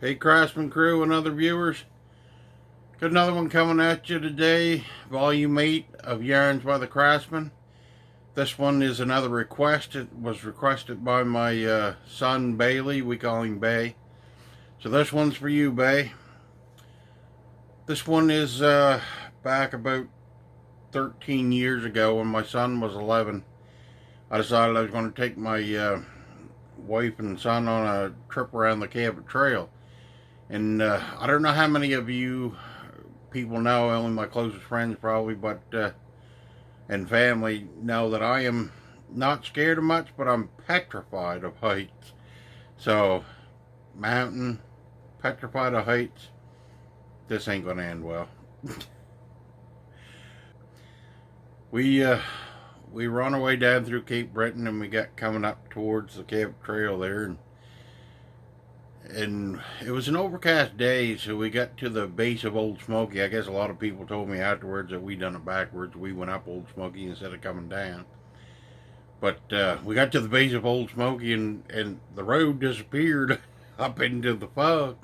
Hey Craftsman crew and other viewers, got another one coming at you today, volume 8 of Yarns by the Craftsman. This one is another request. It was requested by my son Bailey. We call him Bay. So this one's for you, Bay. This one is back about 13 years ago when my son was 11. I decided I was going to take my wife and son on a trip around the Cabot Trail. And I don't know how many of you people know, only my closest friends probably, but and family know that I am not scared of much, but I'm petrified of heights. So, mountain, petrified of heights, this ain't gonna end well. we were on our way down through Cape Breton, and we got coming up towards the Cabot Trail there, and it was an overcast day, so we got to the base of Old Smokey. I guess a lot of people told me afterwards that we done it backwards. We went up Old Smokey instead of coming down. But we got to the base of Old Smokey, and the road disappeared up into the fog.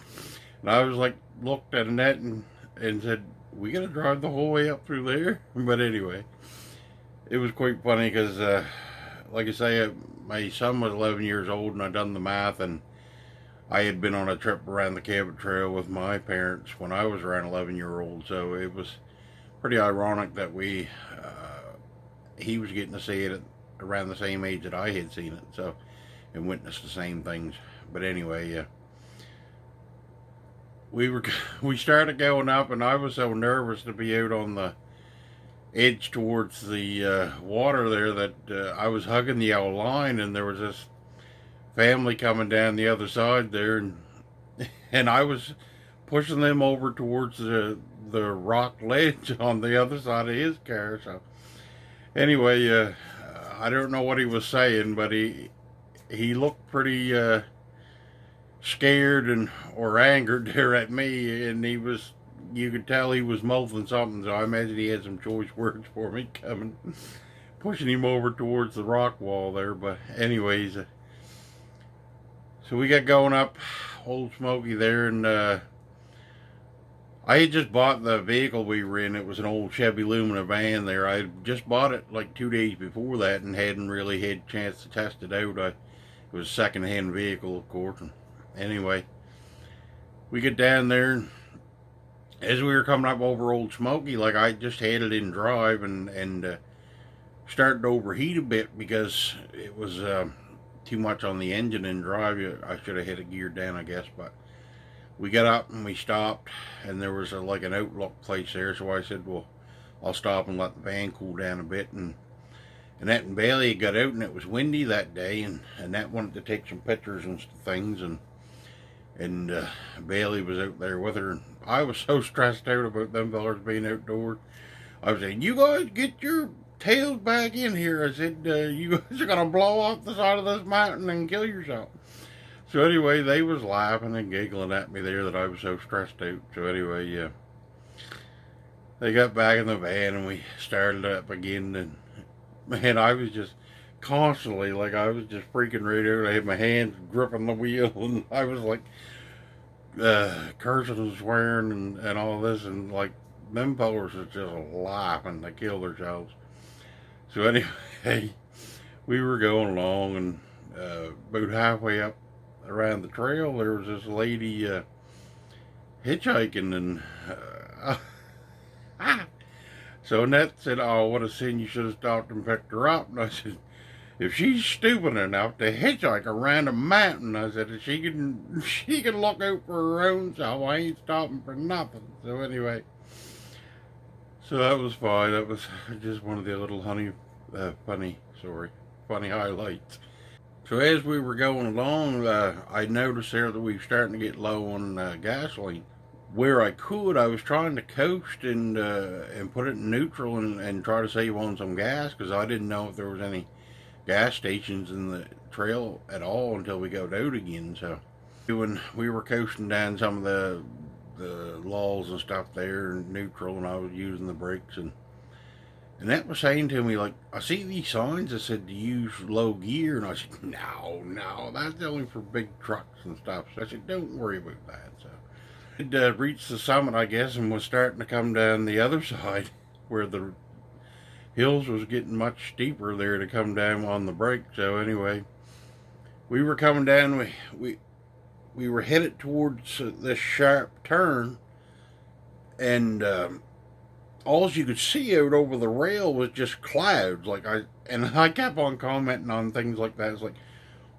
And I was like, looked at Annette and said, we gotta drive the whole way up through there? But anyway, it was quite funny because, like I say, my son was 11 years old, and I done the math, and I had been on a trip around the Cabot Trail with my parents when I was around 11-year-old, so it was pretty ironic that he was getting to see it at around the same age that I had seen it, so, and witnessed the same things. But anyway, we started going up, and I was so nervous to be out on the edge towards the water there that I was hugging the yellow line, and there was this family coming down the other side there, and I was pushing them over towards the rock ledge on the other side of his car. So anyway, I don't know what he was saying, but he looked pretty scared or angered there at me, and you could tell he was muffling something, so I imagine he had some choice words for me coming, pushing him over towards the rock wall there. But anyways, so we got going up Old Smokey there, and I had just bought the vehicle we were in. It was an old Chevy Lumina van there. I had just bought it like 2 days before that and hadn't really had a chance to test it out. It was a second-hand vehicle, of course. And anyway, we get down there, and as we were coming up over Old Smokey, like I just had it in drive and started to overheat a bit because it was too much on the engine in drive. I should have hit a gear down, I guess, but we got up and we stopped, and there was like an outlook place there, so I said, well, I'll stop and let the van cool down a bit. And Annette and Bailey got out, and it was windy that day, and Annette wanted to take some pictures and things, and Bailey was out there with her, and I was so stressed out about them fellers being outdoors. I was saying, you guys get your tails back in here. I said, you guys are gonna blow off the side of this mountain and kill yourself. So anyway, they was laughing and giggling at me there that I was so stressed out. So anyway, yeah, they got back in the van and we started up again, and man, I was just constantly, like, I was just freaking right out. I had my hands gripping the wheel, and I was like cursing and swearing and all this, and like them fellers was just laughing to kill themselves. So anyway, we were going along, and about halfway up around the trail, there was this lady hitchhiking, and so Annette said, oh, what a sin, you should have stopped and picked her up. And I said, if she's stupid enough to hitchhike around a mountain, I said, if she can look out for her own self, I ain't stopping for nothing. So anyway, so that was fine. That was just one of the little funny highlights. So as we were going along, I noticed there that we were starting to get low on gasoline. Where I could, I was trying to coast and put it in neutral and try to save on some gas, because I didn't know if there was any gas stations in the trail at all until we got out again. So when we were coasting down some of the lulls and stuff there in neutral, and I was using the brakes, and And that was saying to me, like, I see these signs that said to use low gear. And I said, no, that's only for big trucks and stuff. So I said, don't worry about that. So it reached the summit, I guess, and was starting to come down the other side where the hills was getting much steeper there to come down on the break. So anyway, we were coming down. We were headed towards this sharp turn, and all you could see out over the rail was just clouds. I kept on commenting on things like that. It's like,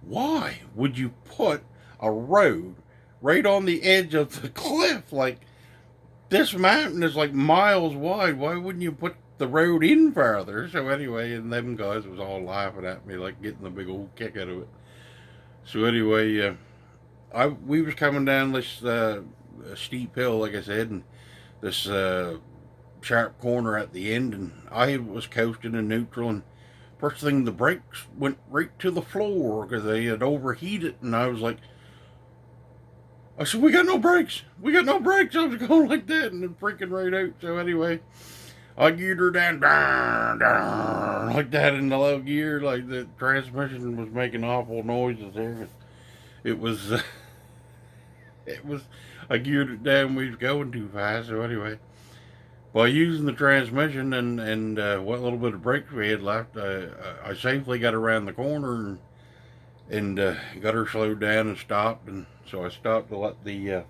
why would you put a road right on the edge of the cliff? Like, this mountain is like miles wide. Why wouldn't you put the road in farther? So anyway, and them guys was all laughing at me, like getting a big old kick out of it. So anyway, we was coming down this steep hill, like I said, and this sharp corner at the end, and I was coasting in neutral, and first thing the brakes went right to the floor because they had overheated, and I said, we got no brakes. We got no brakes. I was going like that and then freaking right out. So anyway, I geared her down like that in the low gear. Like the transmission was making awful noises there. It was, I geared it down. We was going too fast. So anyway, by using the transmission and what little bit of brakes we had left, I safely got around the corner and got her slowed down and stopped. And so I stopped to let the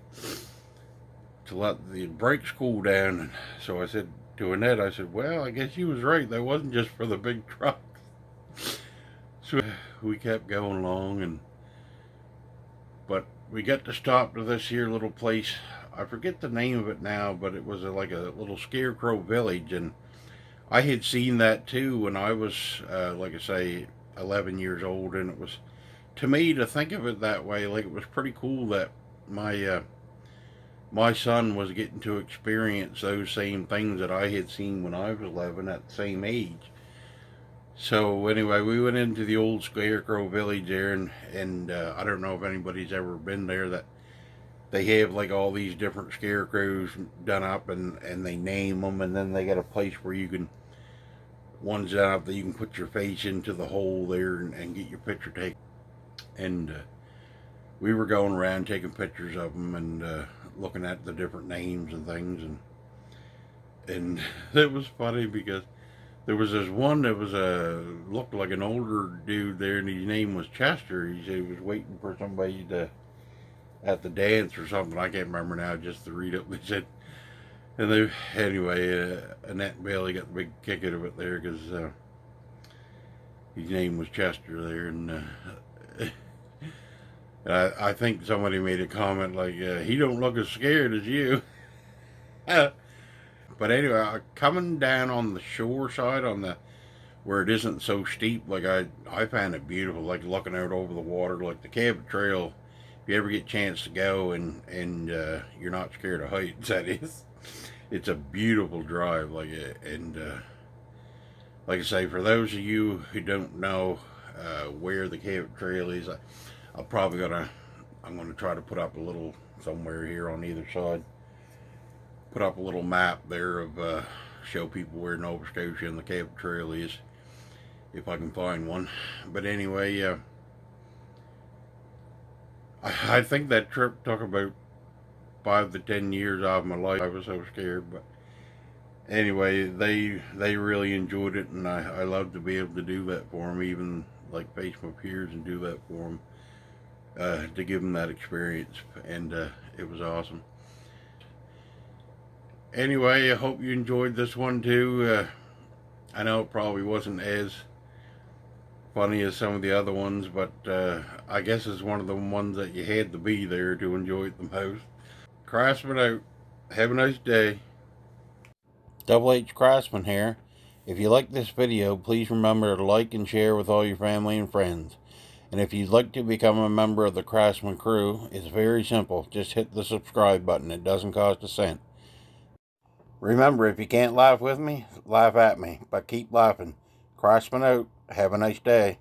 brakes cool down. And so I said to Annette, I said, well, I guess you was right. That wasn't just for the big trucks. So we kept going along, but we got to stop to this here little place. I forget the name of it now, but it was like a little Scarecrow Village, and I had seen that too when I was, like I say, 11 years old, and it was, to me, to think of it that way, like it was pretty cool that my son was getting to experience those same things that I had seen when I was 11 at the same age. So anyway, we went into the old Scarecrow Village there, and I don't know if anybody's ever been there, that they have like all these different scarecrows done up, and they name them, and then they got a place where you can, one's done up that you can put your face into the hole there and get your picture taken. And we were going around taking pictures of them and looking at the different names and things, and it was funny because there was this one that was looked like an older dude there, and his name was Chester. He said he was waiting for somebody at the dance or something. I can't remember now, just to read it. They said, and anyway, Annette and Bailey got the big kick out of it there because his name was Chester there, and I think somebody made a comment like, he don't look as scared as you. But anyway, coming down on the shore side, where it isn't so steep, like I found it beautiful, like looking out over the water, like the Cabot Trail. If you ever get a chance to go and you're not scared of heights, that is, it's a beautiful drive. Like I say, for those of you who don't know where the Cabot Trail is, I'm gonna try to put up a little somewhere here on either side. Put up a little map there of show people where Nova Scotia and the Cabot Trail is, if I can find one. But anyway, I think that trip took about 5 to 10 years out of my life. I was so scared, but anyway, they really enjoyed it, and I love to be able to do that for them, even like face my peers and do that for them, to give them that experience, and it was awesome. Anyway, I hope you enjoyed this one too. I know it probably wasn't as funny as some of the other ones, but I guess it's one of the ones that you had to be there to enjoy it the most. Craftsman out. Have a nice day. Double H Craftsman here. If you like this video, please remember to like and share with all your family and friends. And if you'd like to become a member of the Craftsman crew, it's very simple. Just hit the subscribe button. It doesn't cost a cent. Remember, if you can't laugh with me, laugh at me. But keep laughing. Craftsman out. Have a nice day.